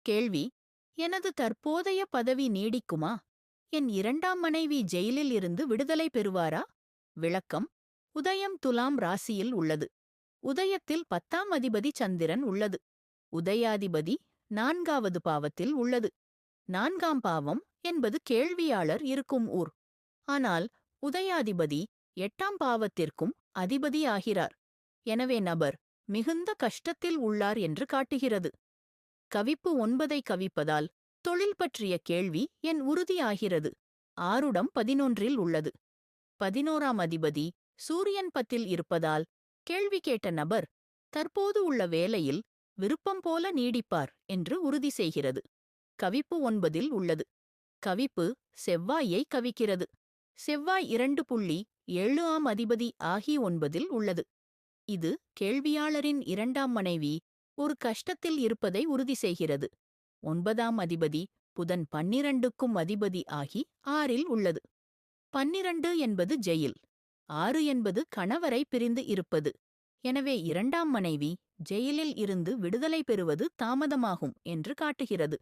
கேள்வி: எனது தற்போதைய பதவி நீடிக்குமா? என் இரண்டாம் மனைவி ஜெயிலில் இருந்து விடுதலை பெறுவாரா? விளக்கம்: உதயம் துலாம் ராசியில் உள்ளது. உதயத்தில் 10ஆம் அதிபதி சந்திரன் உள்ளது. உதயாதிபதி 4வது பாவத்தில் உள்ளது. 4ஆம் பாவம் என்பது கேள்வியாளர் இருக்கும் ஊர். ஆனால் உதயாதிபதி 8ஆம் பாவத்திற்கும் அதிபதியாகிறார். எனவே நபர் மிகுந்த கஷ்டத்தில் உள்ளார் என்று காட்டுகிறது. கவிப்பு 9ஐ கவிப்பதால் தொழில் பற்றிய கேள்வி என் உறுதியாகிறது. ஆருடம் 11இல் உள்ளது. 11ஆம் அதிபதி சூரியன் 10இல் இருப்பதால் கேள்வி கேட்ட நபர் தற்போது உள்ள வேலையில் விருப்பம் போல நீடிப்பார் என்று உறுதி செய்கிறது. கவிப்பு 9இல் உள்ளது. கவிப்பு செவ்வாயை கவிக்கிறது. செவ்வாய் 2.7ஆம் அதிபதி ஆகி 9இல் உள்ளது. இது கேள்வியாளரின் இரண்டாம் மனைவி ஒரு கஷ்டத்தில் இருப்பதை உறுதி செய்கிறது. 9ஆம் அதிபதி புதன் 12க்கும் அதிபதி ஆகி 6இல் உள்ளது. 12 என்பது ஜெயில். 6 என்பது கணவரை பிரிந்து இருப்பது. எனவே இரண்டாம் மனைவி ஜெயிலில் இருந்து விடுதலை பெறுவது தாமதமாகும் என்று காட்டுகிறது.